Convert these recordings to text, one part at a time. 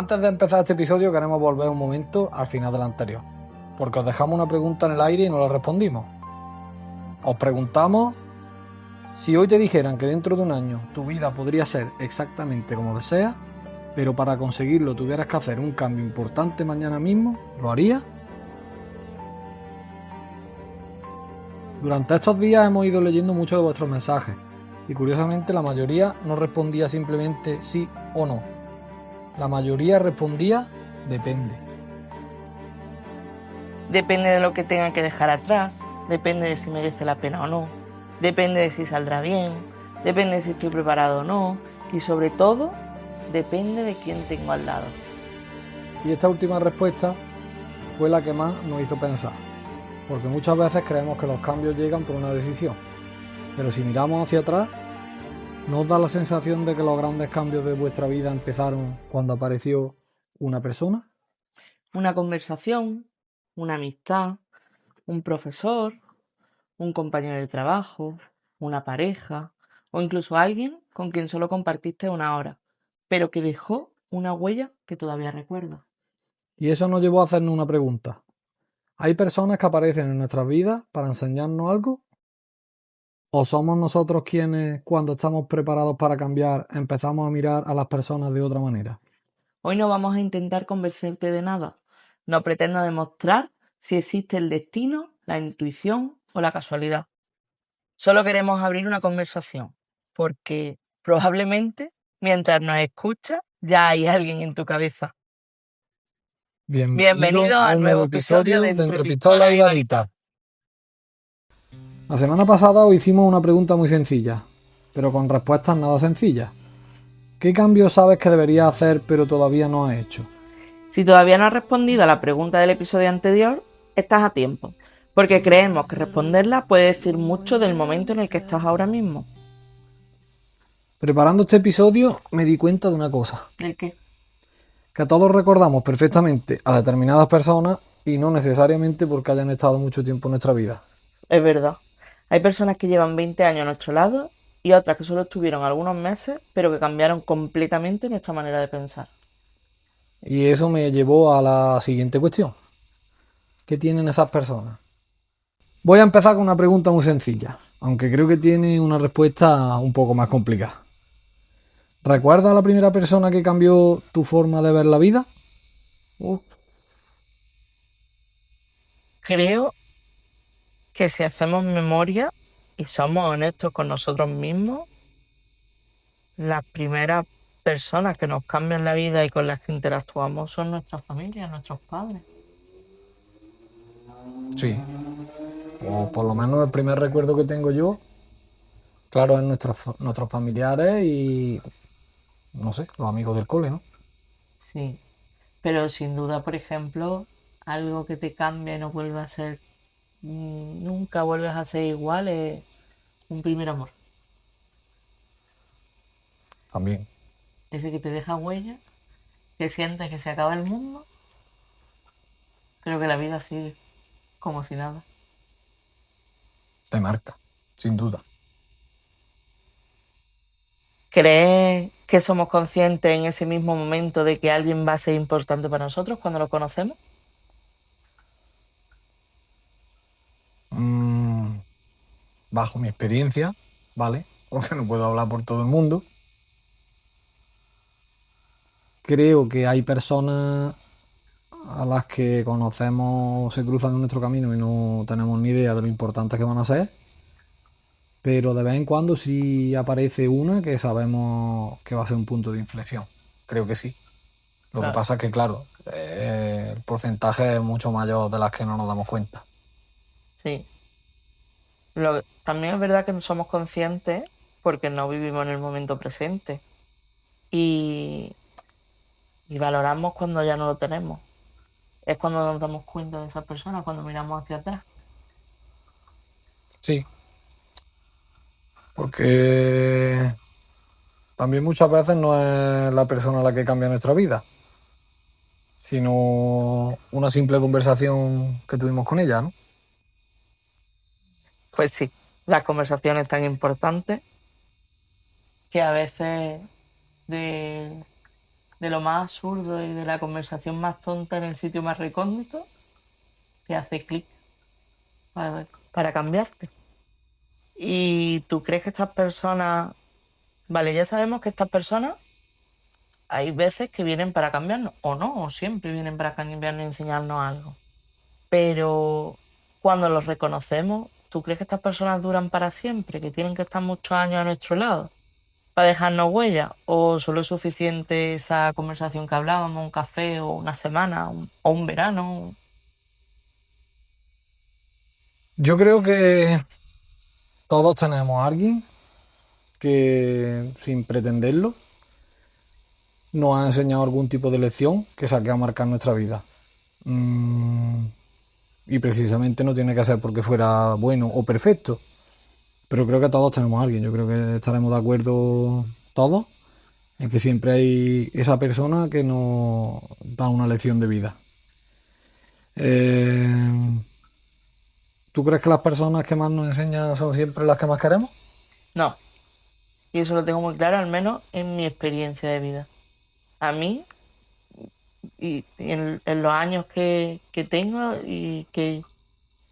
Antes de empezar este episodio queremos volver un momento al final del anterior, porque os dejamos una pregunta en el aire y no la respondimos. Os preguntamos si hoy te dijeran que dentro de un año tu vida podría ser exactamente como deseas, pero para conseguirlo tuvieras que hacer un cambio importante mañana mismo, ¿lo harías? Durante estos días hemos ido leyendo muchos de vuestros mensajes y curiosamente la mayoría no respondía simplemente sí o no. La mayoría respondía depende. Depende de lo que tenga que dejar atrás, depende de si merece la pena o no, depende de si saldrá bien, depende de si estoy preparado o no y sobre todo depende de quién tengo al lado. Y esta última respuesta fue la que más nos hizo pensar, porque muchas veces creemos que los cambios llegan por una decisión, pero si miramos hacia atrás, ¿no os da la sensación de que los grandes cambios de vuestra vida empezaron cuando apareció una persona? Una conversación, una amistad, un profesor, un compañero de trabajo, una pareja o incluso alguien con quien solo compartiste una hora, pero que dejó una huella que todavía recuerdo. Y eso nos llevó a hacernos una pregunta. ¿Hay personas que aparecen en nuestras vidas para enseñarnos algo? ¿O somos nosotros quienes, cuando estamos preparados para cambiar, empezamos a mirar a las personas de otra manera? Hoy no vamos a intentar convencerte de nada. No pretendo demostrar si existe el destino, la intuición o la casualidad. Solo queremos abrir una conversación, porque probablemente mientras nos escuchas ya hay alguien en tu cabeza. Bienvenido A al un nuevo nuevo episodio episodio de de Entre Entre Pistolas Pistolas y y Varitas. Varitas. La semana pasada os hicimos una pregunta muy sencilla, pero con respuestas nada sencillas. ¿Qué cambios sabes que deberías hacer pero todavía no has hecho? Si todavía no has respondido a la pregunta del episodio anterior, estás a tiempo, porque creemos que responderla puede decir mucho del momento en el que estás ahora mismo. Preparando este episodio me di cuenta de una cosa, ¿Del qué? que todos recordamos perfectamente a determinadas personas y no necesariamente porque hayan estado mucho tiempo en nuestra vida. Es verdad. Hay personas que llevan 20 años a nuestro lado y otras que solo estuvieron algunos meses, pero que cambiaron completamente nuestra manera de pensar. Y eso me llevó a la siguiente cuestión. ¿Qué tienen esas personas? Voy a empezar con una pregunta muy sencilla, aunque creo que tiene una respuesta un poco más complicada. ¿Recuerdas a la primera persona que cambió tu forma de ver la vida? Uf. Creo que si hacemos memoria y somos honestos con nosotros mismos, las primeras personas que nos cambian la vida y con las que interactuamos son nuestras familias, nuestros padres. Sí. O por lo menos el primer recuerdo que tengo yo, claro, es nuestros familiares y, no sé, los amigos del cole, ¿no? Sí, pero sin duda, por ejemplo, algo que te cambia y no vuelve a ser, nunca vuelves a ser igual es un primer amor. También. Ese que te deja huella, que sientes que se acaba el mundo, pero que la vida sigue como si nada. Te marca, sin duda. ¿Crees que somos conscientes en ese mismo momento de que alguien va a ser importante para nosotros cuando lo conocemos? Mm, bajo mi experiencia, ¿vale? Porque no puedo hablar por todo el mundo. Creo que hay personas a las que conocemos, se cruzan en nuestro camino y no tenemos ni idea de lo importantes que van a ser. Pero de vez en cuando sí aparece una que sabemos que va a ser un punto de inflexión. Creo que sí. Lo que Claro, pasa es que, claro, el porcentaje es mucho mayor de las que no nos damos cuenta. sí. También es verdad que no somos conscientes porque no vivimos en el momento presente y, y valoramos cuando ya no lo tenemos. Es cuando nos damos cuenta de esas personas, cuando miramos hacia atrás. Sí, porque también muchas veces no es la persona la que cambia nuestra vida, sino una simple conversación que tuvimos con ella, ¿no? Pues sí, las conversaciones tan importantes que a veces de de lo más absurdo y de la conversación más tonta en el sitio más recóndito, te hace clic para cambiarte. ¿Y tú crees que estas personas, vale, ya sabemos que estas personas hay veces que vienen para cambiarnos, o no, o siempre vienen para cambiarnos y enseñarnos algo? Pero cuando los reconocemos, ¿tú crees que estas personas duran para siempre? ¿Que tienen que estar muchos años a nuestro lado para dejarnos huella? ¿O solo es suficiente esa conversación que hablábamos, un café o una semana o un verano? Yo creo que todos tenemos a alguien que, sin pretenderlo, nos ha enseñado algún tipo de lección que saque a marcar nuestra vida. Mm, y precisamente no tiene que ser porque fuera bueno o perfecto, pero creo que todos tenemos a alguien. Yo creo que estaremos de acuerdo todos en que siempre hay esa persona que nos da una lección de vida. Eh, ¿Tú crees que las personas que más nos enseñan son siempre las que más queremos? No, y eso lo tengo muy claro, al menos en mi experiencia de vida. A mí, y en los años que tengo y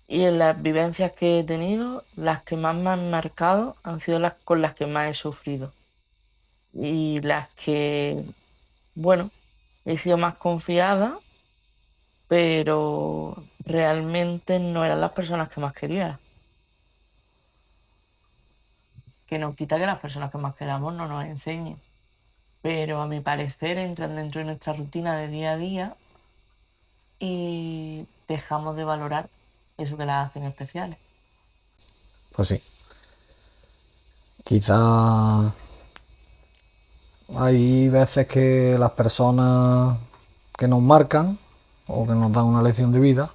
en las vivencias que he tenido, las que más me han marcado han sido las con las que más he sufrido. Y las que, bueno, he sido más confiada, pero realmente no eran las personas que más quería. Que no quita que las personas que más queramos no nos enseñen. Pero a mi parecer entran dentro de nuestra rutina de día a día y dejamos de valorar eso que las hacen especiales. Pues sí. Quizá hay veces que las personas que nos marcan o que nos dan una lección de vida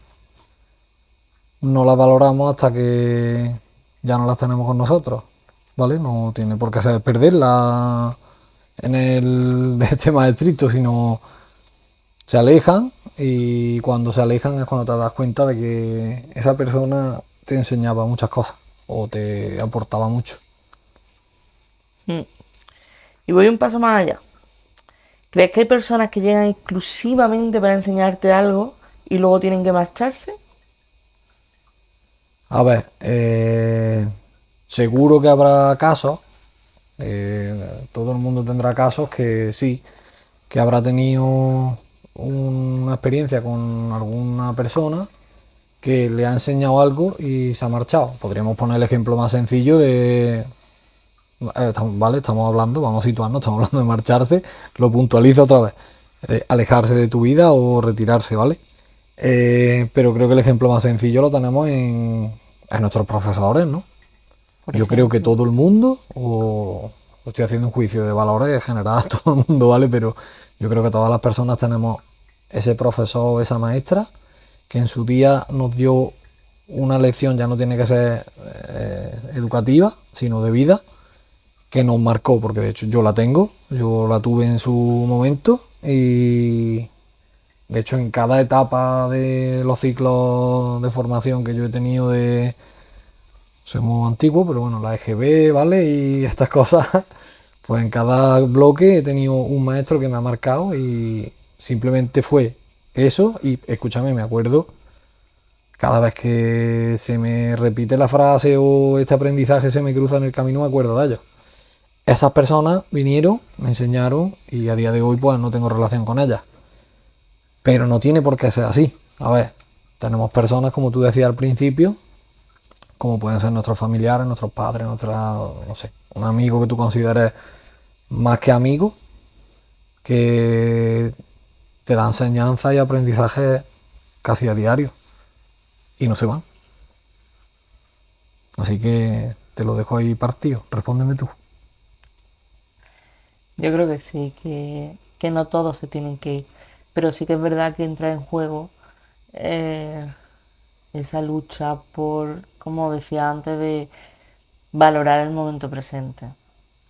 no las valoramos hasta que ya no las tenemos con nosotros, ¿vale? No tiene por qué ser perderlas en el de este más estricto, sino se alejan y cuando se alejan es cuando te das cuenta de que esa persona te enseñaba muchas cosas o te aportaba mucho. Mm. Y voy un paso más allá. ¿Crees que hay personas que llegan exclusivamente para enseñarte algo y luego tienen que marcharse? A ver, seguro que habrá casos, todo el mundo tendrá casos que sí, que habrá tenido una experiencia con alguna persona que le ha enseñado algo y se ha marchado. Podríamos poner el ejemplo más sencillo de, vale, estamos hablando, vamos a situarnos, estamos hablando de marcharse, lo puntualizo otra vez, alejarse de tu vida o retirarse, ¿vale? Pero creo que el ejemplo más sencillo lo tenemos en nuestros profesores, ¿no? Por Yo creo que ejemplo. todo el mundo, o estoy haciendo un juicio de valores general a todo el mundo, ¿vale? Pero yo creo que todas las personas tenemos ese profesor o esa maestra que en su día nos dio una lección, ya no tiene que ser educativa, sino de vida, que nos marcó, porque de hecho yo la tengo, yo la tuve en su momento y de hecho en cada etapa de los ciclos de formación que yo he tenido de soy muy antiguo, pero bueno, la EGB, ¿vale? Y estas cosas, pues en cada bloque he tenido un maestro que me ha marcado y simplemente fue eso. Y escúchame, me acuerdo, cada vez que se me repite la frase o este aprendizaje se me cruza en el camino, me acuerdo de ellos. Esas personas vinieron, me enseñaron y a día de hoy pues no tengo relación con ellas. Pero no tiene por qué ser así. A ver, tenemos personas, como tú decías al principio, como pueden ser nuestros familiares, nuestros padres, no sé, un amigo que tú consideres más que amigo, que te da enseñanza y aprendizaje casi a diario y no se van. Así que te lo dejo ahí partido, respóndeme tú. Yo creo que sí, que no todos se tienen que ir. Pero sí que es verdad que entra en juego eh, esa lucha por, como decía antes, de valorar el momento presente.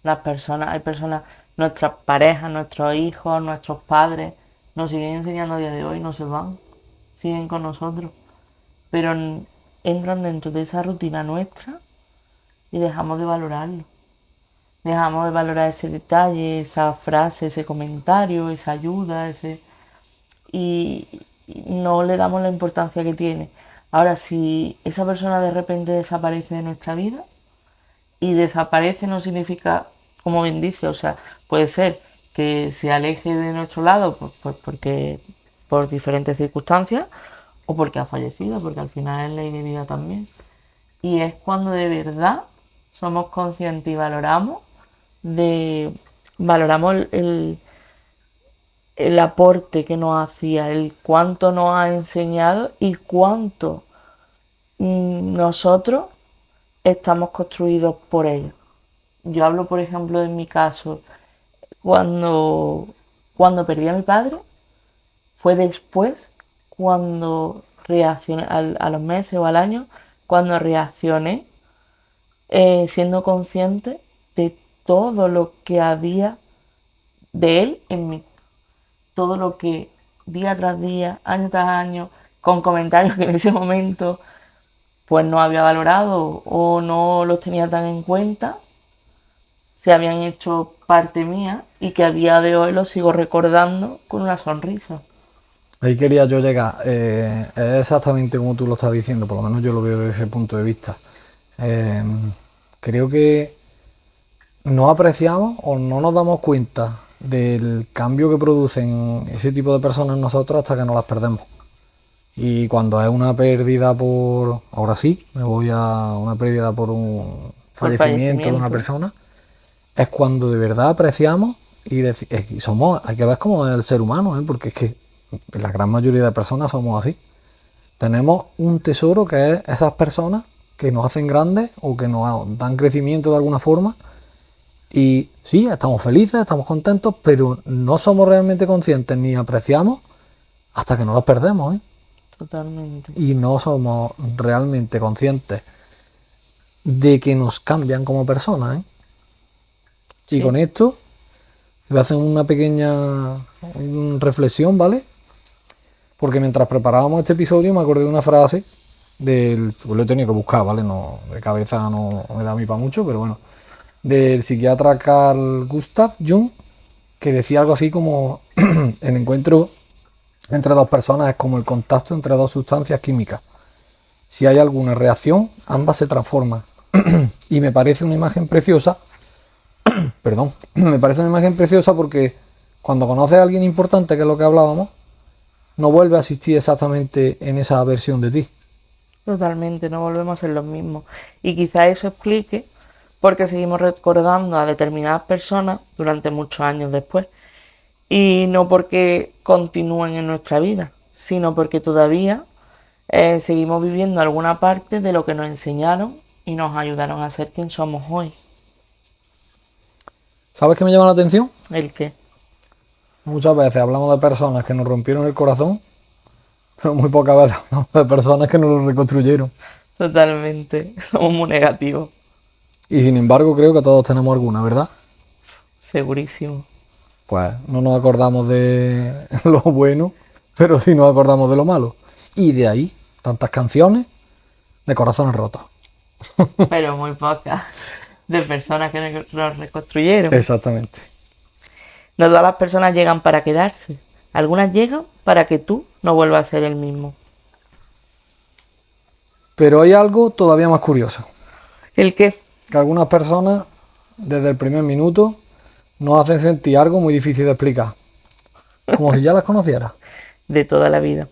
Hay personas, nuestras parejas, nuestros hijos, nuestros padres, nos siguen enseñando a día de hoy, no se van, siguen con nosotros, pero entran dentro de esa rutina nuestra y dejamos de valorarlo. Dejamos de valorar ese detalle, esa frase, ese comentario, esa ayuda, y no le damos la importancia que tiene. Ahora, si esa persona de repente desaparece de nuestra vida, y desaparece no significa, como bien dice, o sea, puede ser que se aleje de nuestro lado pues porque por diferentes circunstancias o porque ha fallecido, porque al final es ley de vida también. Y es cuando de verdad somos conscientes y valoramos el aporte que nos hacía, el cuánto nos ha enseñado y cuánto nosotros estamos construidos por él. Yo hablo, por ejemplo, de mi caso, cuando, cuando perdí a mi padre, fue después cuando reaccioné, a los meses o al año, cuando reaccioné, siendo consciente de todo lo que había de él en mí, todo lo que día tras día, año tras año, con comentarios que en ese momento pues no había valorado o no los tenía tan en cuenta, se habían hecho parte mía y que a día de hoy lo sigo recordando con una sonrisa. Ahí quería yo llegar. Es exactamente como tú lo estás diciendo, por lo menos yo lo veo desde ese punto de vista. Eh, Creo que no apreciamos o no nos damos cuenta del cambio que producen ese tipo de personas en nosotros hasta que nos las perdemos. Y cuando es una pérdida por, ahora sí, me voy a una pérdida por un Por fallecimiento de una fallecimiento. persona, es cuando de verdad apreciamos y somos, hay que ver cómo es el ser humano, ¿eh? Porque es que la gran mayoría de personas somos así. Tenemos un tesoro que es esas personas que nos hacen grandes o que nos dan crecimiento de alguna forma. Y sí, estamos felices, estamos contentos, pero no somos realmente conscientes ni apreciamos hasta que no los perdemos, ¿eh? Totalmente. Y no somos realmente conscientes de que nos cambian como personas, ¿eh? Y con Sí. esto voy a hacer una pequeña reflexión, ¿vale? Porque mientras preparábamos este episodio me acordé de una frase del, pues lo he tenido que buscar, ¿vale? No, de cabeza no me da a mí para mucho, pero bueno, del psiquiatra Carl Gustav Jung, que decía algo así como el encuentro entre dos personas es como el contacto entre dos sustancias químicas. Si hay alguna reacción, ambas se transforman. Y me parece una imagen preciosa, perdón, me parece una imagen preciosa porque cuando conoces a alguien importante, que es lo que hablábamos, no vuelve a existir exactamente en esa versión de ti. Totalmente, no volvemos a ser los mismos. Y quizá eso explique por qué seguimos recordando a determinadas personas durante muchos años después. Y no porque continúen en nuestra vida, sino porque todavía seguimos viviendo alguna parte de lo que nos enseñaron y nos ayudaron a ser quien somos hoy. ¿Sabes qué me llama la atención? El que, Muchas veces hablamos de personas que nos rompieron el corazón, pero muy pocas veces hablamos de personas que nos lo reconstruyeron. totalmente, somos muy negativos, Y sin embargo creo que todos tenemos alguna, ¿verdad? segurísimo. Pues no nos acordamos de lo bueno, pero sí nos acordamos de lo malo. Y de ahí tantas canciones de corazones rotos. Pero muy pocas de personas que nos reconstruyeron. Exactamente. No todas las personas llegan para quedarse. Algunas llegan para que tú no vuelvas a ser el mismo. Pero hay algo todavía más curioso. ¿El qué? Que algunas personas, desde el primer minuto, nos hacen sentir algo muy difícil de explicar. Como si ya las conociera. De toda la vida.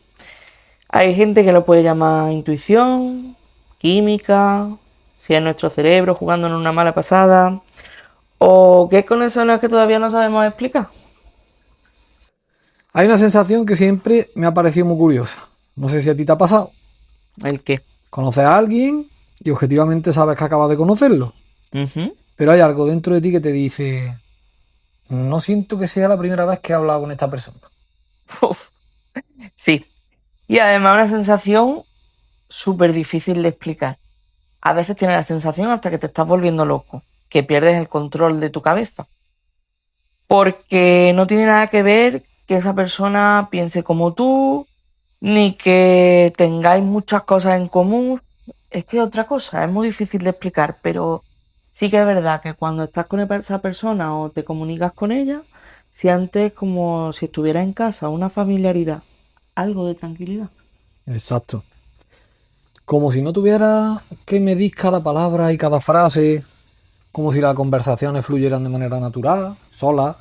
Hay gente que lo puede llamar intuición, química, si es nuestro cerebro jugando en una mala pasada, o qué conexiones que todavía no sabemos explicar. Hay una sensación que siempre me ha parecido muy curiosa. No sé si a ti te ha pasado. ¿El qué? Conoces a alguien y objetivamente sabes que acabas de conocerlo. Ujú. Pero hay algo dentro de ti que te dice, no siento que sea la primera vez que he hablado con esta persona. Uf, sí. Y además una sensación súper difícil de explicar. A veces tienes la sensación hasta que te estás volviendo loco, que pierdes el control de tu cabeza. Porque no tiene nada que ver que esa persona piense como tú, ni que tengáis muchas cosas en común. Es que es otra cosa, es muy difícil de explicar, pero Sí que es verdad que cuando estás con esa persona o te comunicas con ella, sientes como si estuviera en casa, una familiaridad, algo de tranquilidad. Exacto. Como si no tuviera que medir cada palabra y cada frase, como si las conversaciones fluyeran de manera natural, sola.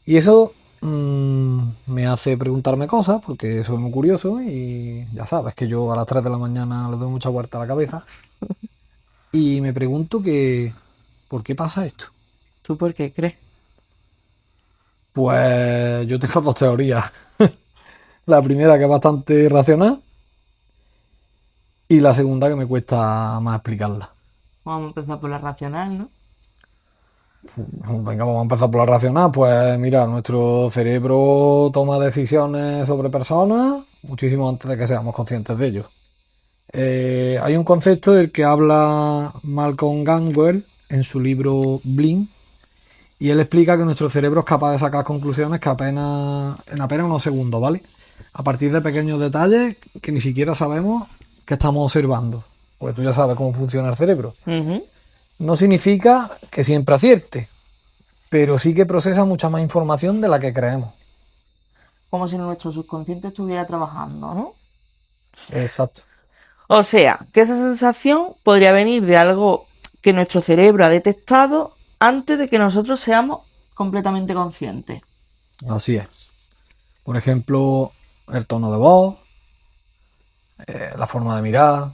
Y eso me hace preguntarme cosas, porque soy muy curioso y ya sabes que yo a las 3 de la mañana le doy mucha vuelta a la cabeza. Y me pregunto que, ¿por qué pasa esto? ¿Tú por qué crees? Pues yo tengo dos teorías. La primera que es bastante racional y la segunda que me cuesta más explicarla. Vamos a empezar por la racional, ¿no? Venga, vamos a empezar por la racional. Pues mira, nuestro cerebro toma decisiones sobre personas muchísimo antes de que seamos conscientes de ello. Hay un concepto del que habla Malcolm Gladwell en su libro Blink y él explica que nuestro cerebro es capaz de sacar conclusiones que en apenas unos segundos, ¿vale? A partir de pequeños detalles que ni siquiera sabemos que estamos observando. Porque tú ya sabes cómo funciona el cerebro. Ujú. No significa que siempre acierte, pero sí que procesa mucha más información de la que creemos. Como si nuestro subconsciente estuviera trabajando, ¿no? Exacto. O sea, que esa sensación podría venir de algo que nuestro cerebro ha detectado antes de que nosotros seamos completamente conscientes. Así es. Por ejemplo, el tono de voz, la forma de mirar,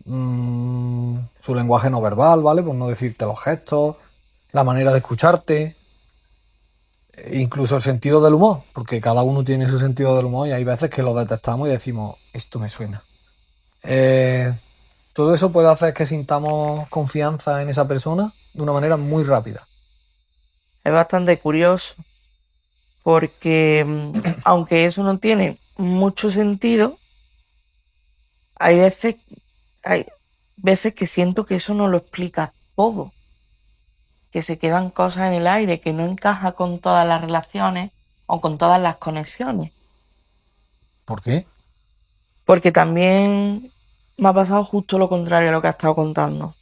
su lenguaje no verbal, ¿vale? Por no decirte los gestos, la manera de escucharte, incluso el sentido del humor, porque cada uno tiene su sentido del humor y hay veces que lo detectamos y decimos, esto me suena. Eh, Todo eso puede hacer que sintamos confianza en esa persona de una manera muy rápida. Es bastante curioso porque aunque eso no tiene mucho sentido, hay veces, hay veces que siento que eso no lo explica todo, que se quedan cosas en el aire, que no encaja con todas las relaciones o con todas las conexiones. ¿Por qué? Porque también me ha pasado justo lo contrario a lo que has estado contando.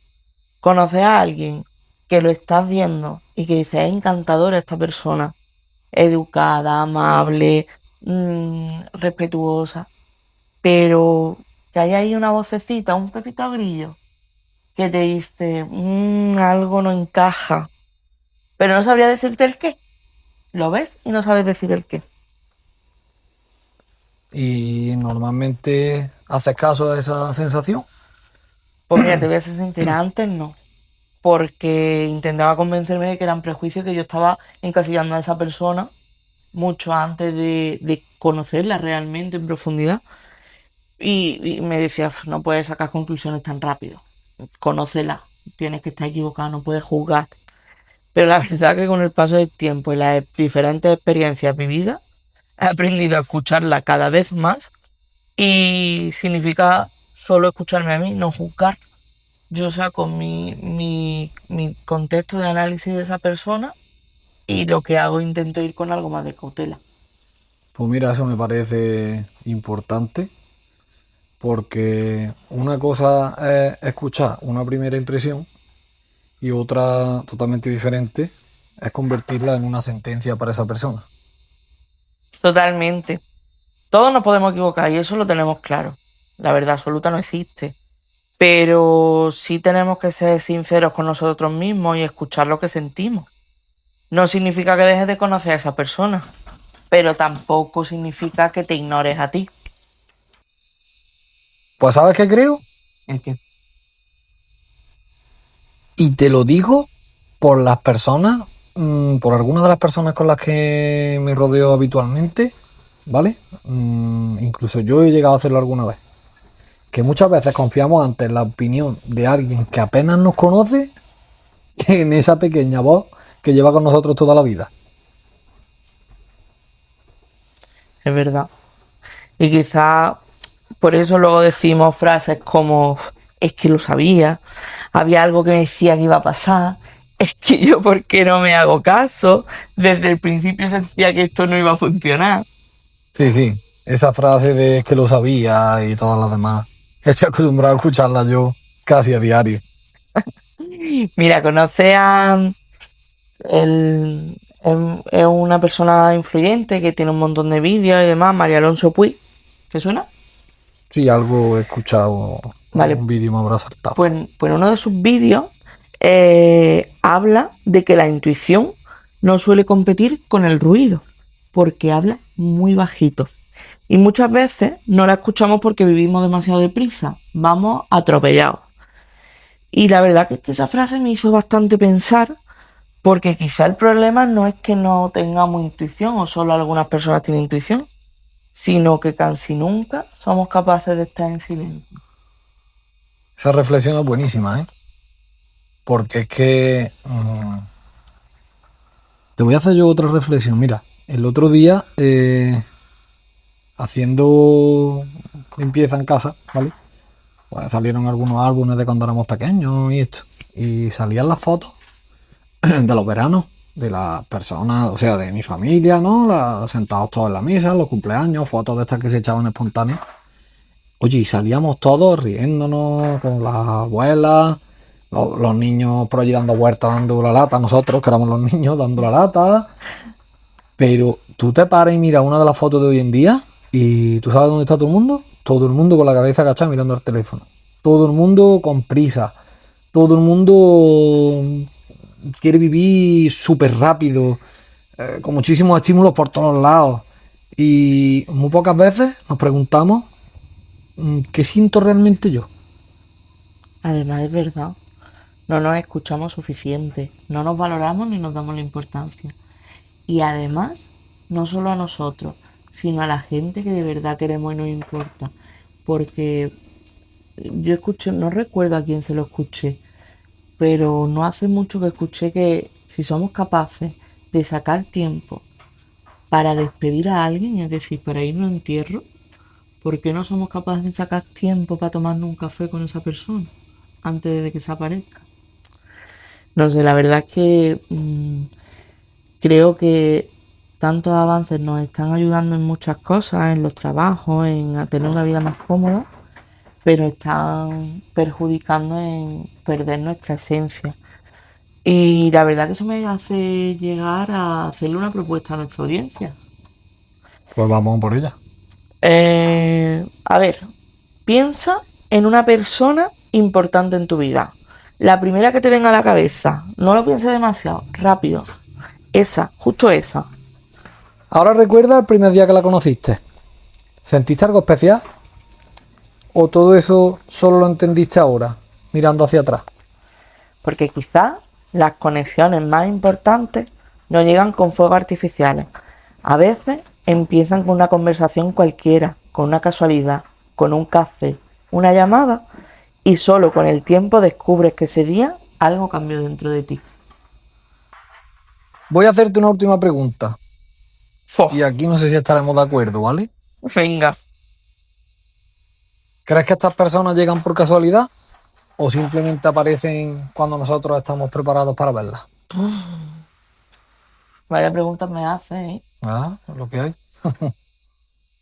Conoces a alguien que lo estás viendo y que dices, es encantadora esta persona, educada, amable, respetuosa, pero que hay ahí una vocecita, un pepito grillo, que te dice, algo no encaja, pero no sabría decirte el qué. Lo ves y no sabes decir el qué. Y normalmente haces caso a esa sensación. Pues mira, te voy a ser sincera, antes no, porque intentaba convencerme de que eran prejuicios, que yo estaba encasillando a esa persona mucho antes de conocerla realmente en profundidad. Y me decía, no puedes sacar conclusiones tan rápido, conócela, tienes que estar equivocado, no puedes juzgar. Pero la verdad que con el paso del tiempo y las diferentes experiencias vividas, he aprendido a escucharla cada vez más y significa solo escucharme a mí, no juzgar. Yo saco mi contexto de análisis de esa persona y lo que hago intento ir con algo más de cautela. Pues mira, eso me parece importante porque una cosa es escuchar una primera impresión y otra totalmente diferente es convertirla en una sentencia para esa persona. Totalmente. Todos nos podemos equivocar y eso lo tenemos claro. La verdad absoluta no existe. Pero sí tenemos que ser sinceros con nosotros mismos y escuchar lo que sentimos. No significa que dejes de conocer a esa persona, pero tampoco significa que te ignores a ti. Pues ¿sabes qué creo? Es que Y te lo digo por las personas, por algunas de las personas con las que me rodeo habitualmente, ¿vale? Incluso yo he llegado a hacerlo alguna vez. Que muchas veces confiamos ante la opinión de alguien que apenas nos conoce que en esa pequeña voz que lleva con nosotros toda la vida. es verdad. Y quizá por eso luego decimos frases como es que lo sabía, había algo que me decía que iba a pasar, es que yo por qué no me hago caso, desde el principio sentía que esto no iba a funcionar. Sí, sí, esa frase de que lo sabía y todas las demás. Estoy acostumbrado a escucharla yo casi a diario. Mira, conoce a es una persona influyente que tiene un montón de vídeos y demás, María Alonso Puig. ¿Te suena? Sí, algo he escuchado, Vale, algún vídeo me habrá saltado. pues en uno de sus vídeos habla de que la intuición no suele competir con el ruido, porque habla muy bajito. Y muchas veces no la escuchamos porque vivimos demasiado deprisa, vamos atropellados. Y la verdad que es que esa frase me hizo bastante pensar, porque quizá el problema no es que no tengamos intuición o solo algunas personas tienen intuición, sino que casi nunca somos capaces de estar en silencio. Esa reflexión es buenísima, ¿eh? Porque es que... te voy a hacer yo otra reflexión. Mira, el otro día, haciendo limpieza en casa, ¿vale? Pues salieron algunos álbumes de cuando éramos pequeños y esto. Y salían las fotos de los veranos, de las personas, o sea, de mi familia, ¿no? Sentados todos en la mesa, los cumpleaños, fotos de estas que se echaban espontáneas. Oye, y salíamos todos riéndonos con las abuelas, los niños por allí dando vueltas, dando la lata, nosotros que éramos los niños dando la lata. Pero tú te paras y miras una de las fotos de hoy en día y ¿tú sabes dónde está todo el mundo? Todo el mundo con la cabeza agachada mirando el teléfono. Todo el mundo con prisa. Todo el mundo quiere vivir súper rápido, con muchísimos estímulos por todos lados. Y muy pocas veces nos preguntamos qué siento realmente yo. Además, es verdad, no nos escuchamos suficiente, no nos valoramos ni nos damos la importancia. Y además, no solo a nosotros, sino a la gente que de verdad queremos y nos importa. Porque yo escuché, no recuerdo a quién se lo escuché, pero no hace mucho que escuché que si somos capaces de sacar tiempo para despedir a alguien, es decir, para irnos a entierro, ¿por qué no somos capaces de sacar tiempo para tomarnos un café con esa persona antes de que desaparezca? No sé, la verdad es que creo que tantos avances nos están ayudando en muchas cosas, en los trabajos, en a tener una vida más cómoda, pero están perjudicando en perder nuestra esencia. Y la verdad que eso me hace llegar a hacerle una propuesta a nuestra audiencia. Pues vamos por ella. A ver, piensa en una persona importante en tu vida. La primera que te venga a la cabeza. No lo pienses demasiado, rápido. Esa, justo esa. Ahora recuerda el primer día que la conociste. ¿Sentiste algo especial? ¿O todo eso solo lo entendiste ahora, mirando hacia atrás? Porque quizás las conexiones más importantes no llegan con fuegos artificiales. A veces empiezan con una conversación cualquiera, con una casualidad, con un café, una llamada, y solo con el tiempo descubres que ese día algo cambió dentro de ti. Voy a hacerte una última pregunta. ¡Fo! Y aquí no sé si estaremos de acuerdo, ¿vale? Venga. ¿Crees que estas personas llegan por casualidad? ¿O simplemente aparecen cuando nosotros estamos preparados para verlas? Vaya preguntas me haces, ¿eh? Ah, es lo que hay.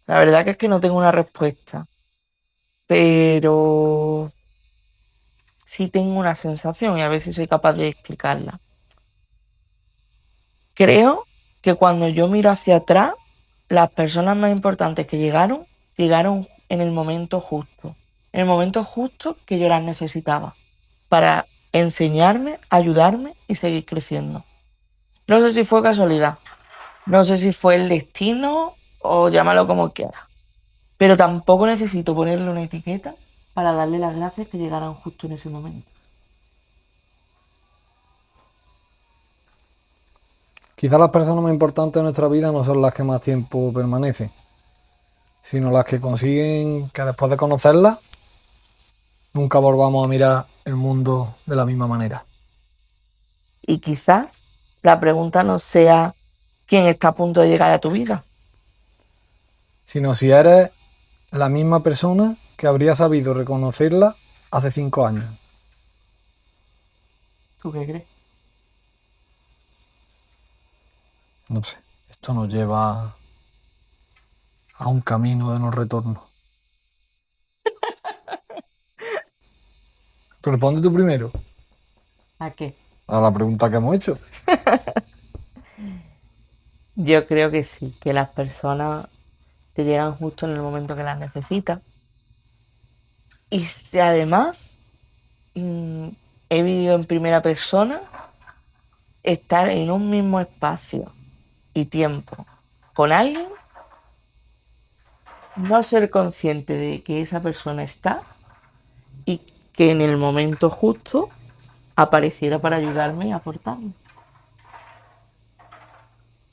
La verdad que es que no tengo una respuesta, pero sí tengo una sensación y a ver si soy capaz de explicarla. Creo que cuando yo miro hacia atrás, las personas más importantes que llegaron en el momento justo. En el momento justo que yo las necesitaba. Para enseñarme, ayudarme y seguir creciendo. No sé si fue casualidad. No sé si fue el destino o llámalo como quieras. Pero tampoco necesito ponerle una etiqueta para darle las gracias que llegaran justo en ese momento. Quizás las personas más importantes de nuestra vida no son las que más tiempo permanecen, sino las que consiguen que después de conocerlas nunca volvamos a mirar el mundo de la misma manera. Y quizás la pregunta no sea quién está a punto de llegar a tu vida. Sino si eres la misma persona que habría sabido reconocerla hace 5 años. ¿Tú qué crees? No sé, esto nos lleva a un camino de no retorno. ¿Te responde tú primero? ¿A qué? A la pregunta que hemos hecho. Yo creo que sí, que las personas te llegan justo en el momento que las necesitas. Y si además mm, he vivido en primera persona estar en un mismo espacio y tiempo con alguien, no ser consciente de que esa persona está y que en el momento justo apareciera para ayudarme y aportarme.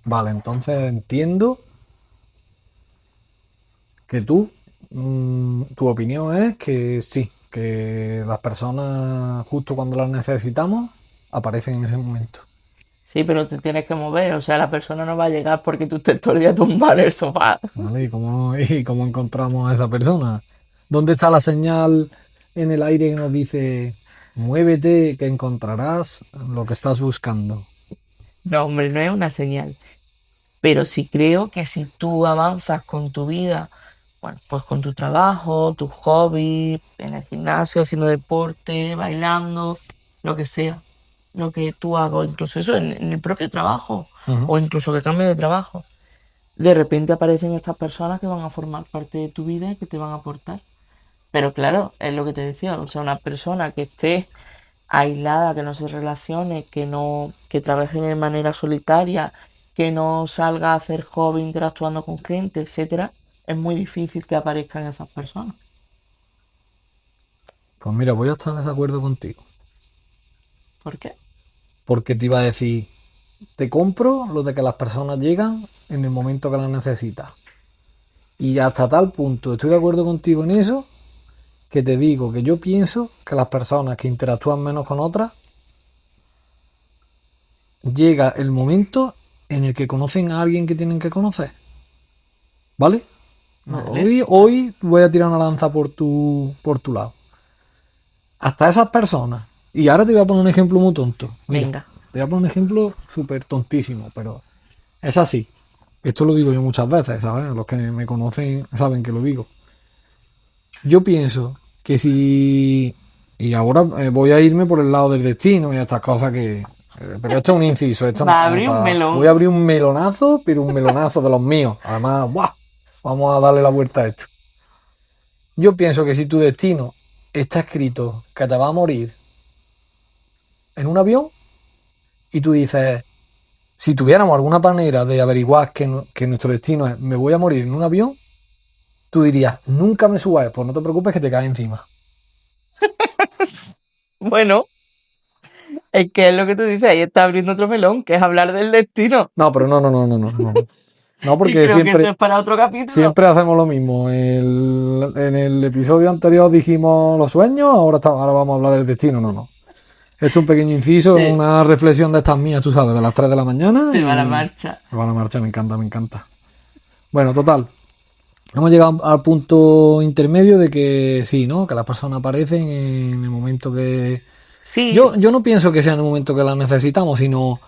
Vale, entonces entiendo que tu opinión es que sí, que las personas justo cuando las necesitamos aparecen en ese momento. Sí, pero te tienes que mover, o sea, la persona no va a llegar porque tú estés todo el día tumbado en el sofá. ¿Vale? ¿Y cómo encontramos a esa persona? ¿Dónde está la señal en el aire que nos dice, muévete, que encontrarás lo que estás buscando? No, hombre, no es una señal. Pero sí creo que si tú avanzas con tu vida, bueno, pues con tu trabajo, tus hobbies, en el gimnasio, haciendo deporte, bailando, lo que sea, lo que tú hagas, incluso eso en el propio trabajo, Ujú. o incluso que cambies de trabajo, de repente aparecen estas personas que van a formar parte de tu vida y que te van a aportar. Pero claro, es lo que te decía, o sea, una persona que esté aislada, que no se relacione, que no, que trabaje de manera solitaria, que no salga a hacer hobby interactuando con gente, etcétera, es muy difícil que aparezcan esas personas. Pues mira, voy a estar en desacuerdo contigo, ¿Por qué? porque te iba a decir, te compro lo de que las personas llegan en el momento que las necesitas. Y hasta tal punto estoy de acuerdo contigo en eso, que te digo que yo pienso que las personas que interactúan menos con otras, llega el momento en el que conocen a alguien que tienen que conocer. ¿Vale? Vale, Hoy voy a tirar una lanza por tu lado. Hasta esas personas. Y ahora te voy a poner un ejemplo muy tonto. Mira, venga. te voy a poner un ejemplo súper tontísimo, pero es así. Esto lo digo yo muchas veces, ¿sabes? Los que me conocen saben que lo digo. Yo pienso que si... Y ahora voy a irme por el lado del destino y estas cosas que... Pero esto es un inciso. Va a abrir un Voy a melón. abrir un melonazo, pero un melonazo de los míos. Además, ¡buah! Vamos a darle la vuelta a esto. Yo pienso que si tu destino está escrito que te va a morir en un avión y tú dices, si tuviéramos alguna manera de averiguar que nuestro destino es me voy a morir en un avión, tú dirías, nunca me subas, pues no te preocupes que te cae encima. Bueno, es que es lo que tú dices, ahí está abriendo otro melón, que es hablar del destino. No, pero no, no, no, no, no, no. No, Y porque creo que eso siempre, es para otro capítulo. siempre hacemos lo mismo. En el episodio anterior dijimos los sueños, ahora vamos a hablar del destino. No, no. Esto es un pequeño inciso, Te, una reflexión de estas mías, tú sabes, de las 3 de la mañana te va la y marcha. me van a marchar, me encanta, me encanta. Bueno, total. Hemos llegado al punto intermedio de que sí, ¿no? Que las personas aparecen en el momento que... Sí, Yo no pienso que sea en el momento que las necesitamos, sino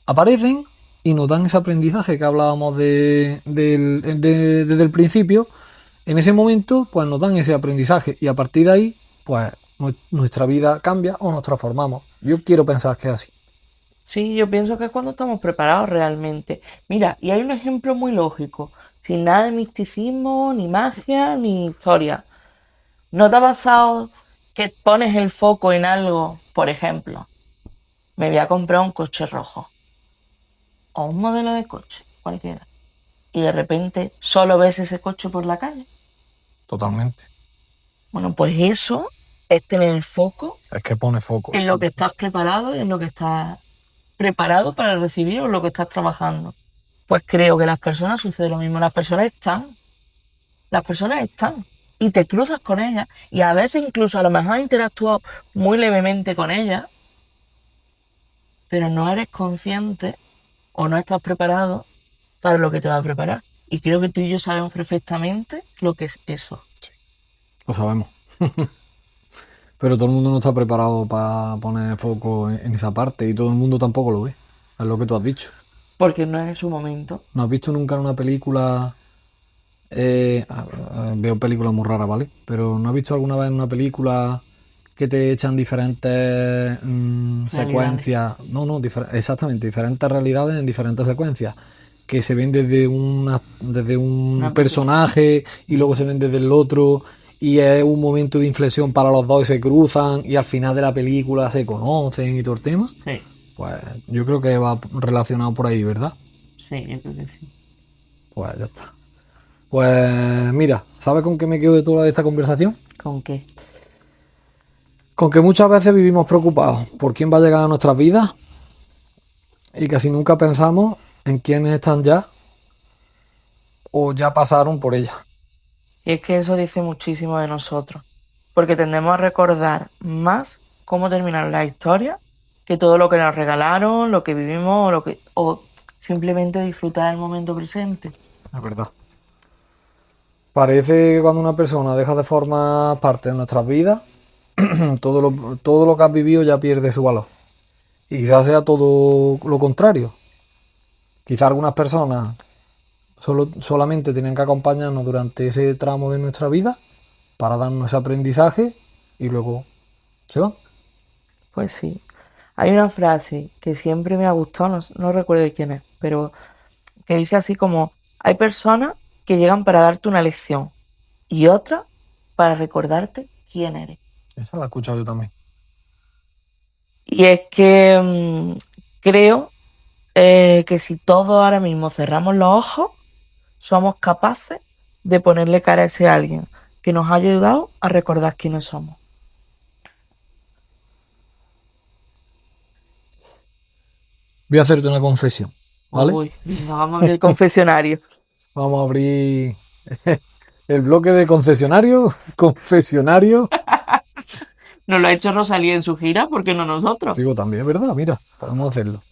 aparecen y nos dan ese aprendizaje que hablábamos desde el principio. En ese momento, pues nos dan ese aprendizaje y a partir de ahí, pues nuestra vida cambia o nos transformamos. Yo quiero pensar que es así. sí, yo pienso que es cuando estamos preparados realmente. Mira, y hay un ejemplo muy lógico, sin nada de misticismo, ni magia, ni historia. ¿No te ha pasado que pones el foco en algo? Por ejemplo, me voy a comprar un coche rojo o un modelo de coche, cualquiera. Y de repente solo ves ese coche por la calle. Totalmente. Bueno, pues eso es tener el foco Es que pone foco, en lo que sí. estás preparado y en lo que estás preparado para recibir o en lo que estás trabajando. Pues creo que las personas sucede lo mismo. Las personas están y te cruzas con ellas y a veces incluso a lo mejor has interactuado muy levemente con ellas, pero no eres consciente o no estás preparado para lo que te va a preparar. Y creo que tú y yo sabemos perfectamente lo que es eso. Lo sabemos. Pero todo el mundo no está preparado para poner foco en esa parte y todo el mundo tampoco lo ve. Es lo que tú has dicho. Porque no es su momento. ¿No has visto nunca en una película? Veo películas muy raras, ¿vale? Pero ¿no has visto alguna vez en una película que te echan diferentes Realidades. secuencias. No, no, exactamente, diferentes realidades en diferentes secuencias. Que se ven desde un Una perspectiva. personaje y luego se ven desde el otro. Y es un momento de inflexión para los dos y se cruzan. Y al final de la película se conocen y todo el tema. Sí, Pues yo creo que va relacionado por ahí, ¿verdad? sí, yo creo que sí. Pues ya está. Pues mira, ¿sabes con qué me quedo de toda esta conversación? ¿Con qué? Con que muchas veces vivimos preocupados por quién va a llegar a nuestras vidas y casi nunca pensamos en quiénes están ya o ya pasaron por ellas. Y es que eso dice muchísimo de nosotros, porque tendemos a recordar más cómo terminaron las historias que todo lo que nos regalaron, lo que vivimos o simplemente disfrutar del momento presente. Es verdad. Parece que cuando una persona deja de formar parte de nuestras vidas, todo lo que has vivido ya pierde su valor. Y quizás sea todo lo contrario. Quizás algunas personas solamente tienen que acompañarnos durante ese tramo de nuestra vida para darnos ese aprendizaje y luego se van. Pues sí. Hay una frase que siempre me ha gustado, no recuerdo de quién es, pero que dice así como, hay personas que llegan para darte una lección y otras para recordarte quién eres. Esa la he escuchado yo también. Y es que creo que si todos ahora mismo cerramos los ojos, somos capaces de ponerle cara a ese alguien que nos ha ayudado a recordar quiénes somos. Voy a hacerte una confesión, ¿vale? Uy, venga, vamos a abrir el confesionario. Vamos a abrir el bloque de concesionario, confesionario. Nos lo ha hecho Rosalía en su gira, ¿por qué no nosotros? Digo, también es verdad, mira, podemos hacerlo.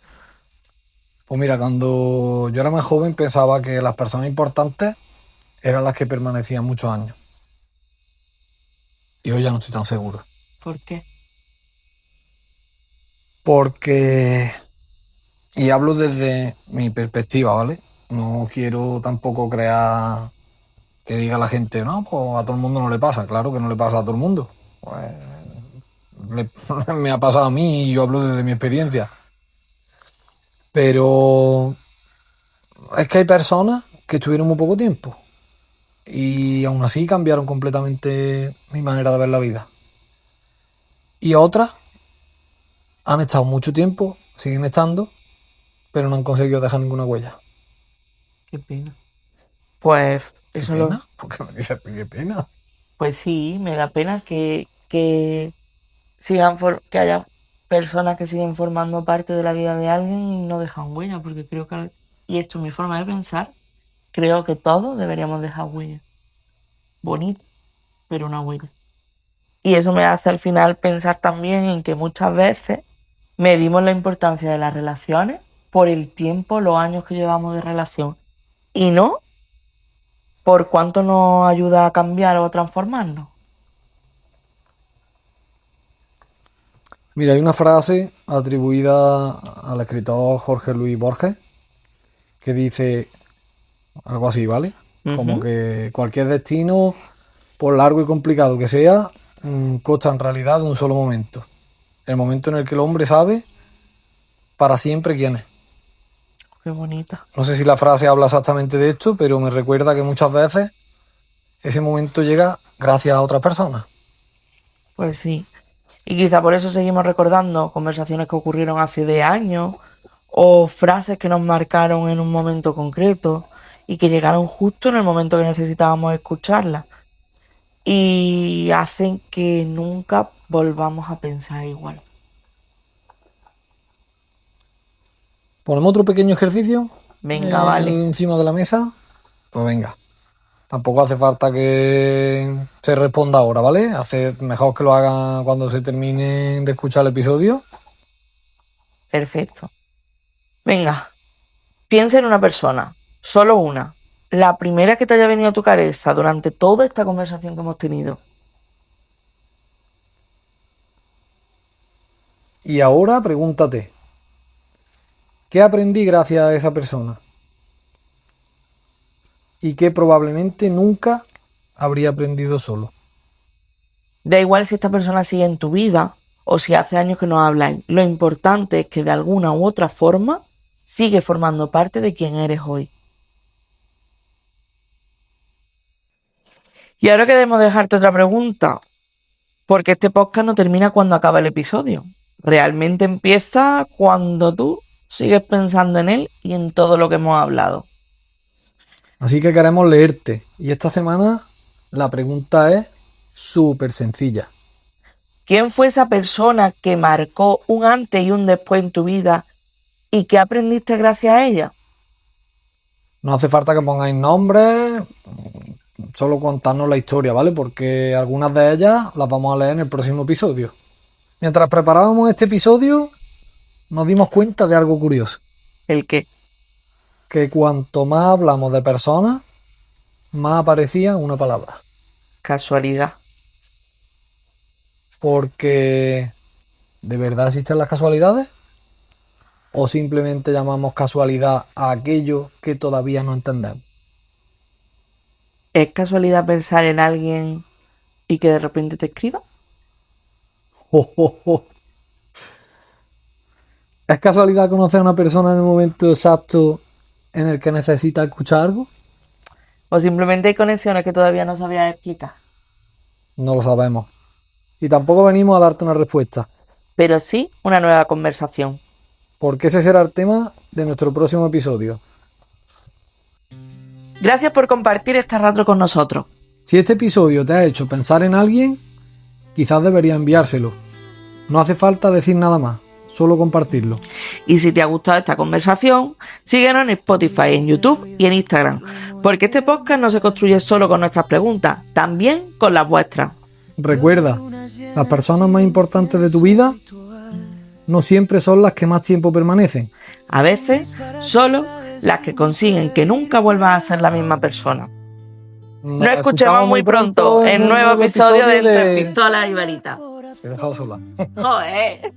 Pues mira, cuando yo era más joven pensaba que las personas importantes eran las que permanecían muchos años. Y hoy ya no estoy tan seguro. ¿Por qué? Porque, y hablo desde mi perspectiva, ¿vale? No quiero tampoco crear que diga la gente, no, pues a todo el mundo no le pasa. Claro que no le pasa a todo el mundo. Pues, me ha pasado a mí y yo hablo desde mi experiencia. Pero es que hay personas que estuvieron muy poco tiempo y aún así cambiaron completamente mi manera de ver la vida. Y otras han estado mucho tiempo, siguen estando, pero no han conseguido dejar ninguna huella. Qué pena. Pues Qué eso pena, lo... porque me dices qué pena. Pues sí, me da pena que sigan que haya personas que siguen formando parte de la vida de alguien y no dejan huella, porque creo que, y esto es mi forma de pensar, creo que todos deberíamos dejar huella. Bonito, pero una huella. Y eso me hace al final pensar también en que muchas veces medimos la importancia de las relaciones por el tiempo, los años que llevamos de relación, y no por cuánto nos ayuda a cambiar o a transformarnos. Mira, hay una frase atribuida al escritor Jorge Luis Borges que dice algo así, ¿vale? Como Ujú. que cualquier destino, por largo y complicado que sea, consta en realidad de un solo momento. El momento en el que el hombre sabe para siempre quién es. Qué bonita. No sé si la frase habla exactamente de esto, pero me recuerda que muchas veces ese momento llega gracias a otras personas. Pues sí. Y quizá por eso seguimos recordando conversaciones que ocurrieron hace de años o frases que nos marcaron en un momento concreto y que llegaron justo en el momento que necesitábamos escucharlas y hacen que nunca volvamos a pensar igual. Ponemos otro pequeño ejercicio Venga, vale. encima de la mesa. Pues venga, tampoco hace falta que se responda ahora, ¿vale? Hace mejor que lo hagan cuando se termine de escuchar el episodio. Perfecto. Venga, piensa en una persona, solo una. La primera que te haya venido a tu cabeza durante toda esta conversación que hemos tenido. Y ahora pregúntate, ¿qué aprendí gracias a esa persona? Y qué probablemente nunca habría aprendido solo. Da igual si esta persona sigue en tu vida o si hace años que no habláis. Lo importante es que de alguna u otra forma sigue formando parte de quien eres hoy. Y ahora queremos dejarte otra pregunta, porque este podcast no termina cuando acaba el episodio. Realmente empieza cuando tú sigues pensando en él y en todo lo que hemos hablado. Así que queremos leerte. Y esta semana la pregunta es súper sencilla. ¿Quién fue esa persona que marcó un antes y un después en tu vida y que aprendiste gracias a ella? No hace falta que pongáis nombres, solo contarnos la historia, ¿vale? Porque algunas de ellas las vamos a leer en el próximo episodio. Mientras preparábamos este episodio, nos dimos cuenta de algo curioso. ¿El qué? Que cuanto más hablamos de personas, más aparecía una palabra. Casualidad. Porque ¿de verdad existen las casualidades? ¿O simplemente llamamos casualidad a aquello que todavía no entendemos? ¿Es casualidad pensar en alguien y que de repente te escriba? ¿Es casualidad conocer a una persona en el momento exacto en el que necesita escuchar algo? ¿O simplemente hay conexiones que todavía no sabías explicar? No lo sabemos. Y tampoco venimos a darte una respuesta, Pero sí una nueva conversación. porque ese será el tema de nuestro próximo episodio. Gracias por compartir este rato con nosotros. Si este episodio te ha hecho pensar en alguien, quizás debería enviárselo. No hace falta decir nada más, solo compartirlo. Y si te ha gustado esta conversación, síguenos en Spotify, en YouTube y en Instagram, porque este podcast no se construye solo con nuestras preguntas, también con las vuestras. Recuerda, las personas más importantes de tu vida no siempre son las que más tiempo permanecen. A veces, solo las que consiguen que nunca vuelvas a ser la misma persona. Nos escuchamos muy pronto en un nuevo episodio de Entre Pistolas y Varitas. Te he dejado sola. Joder.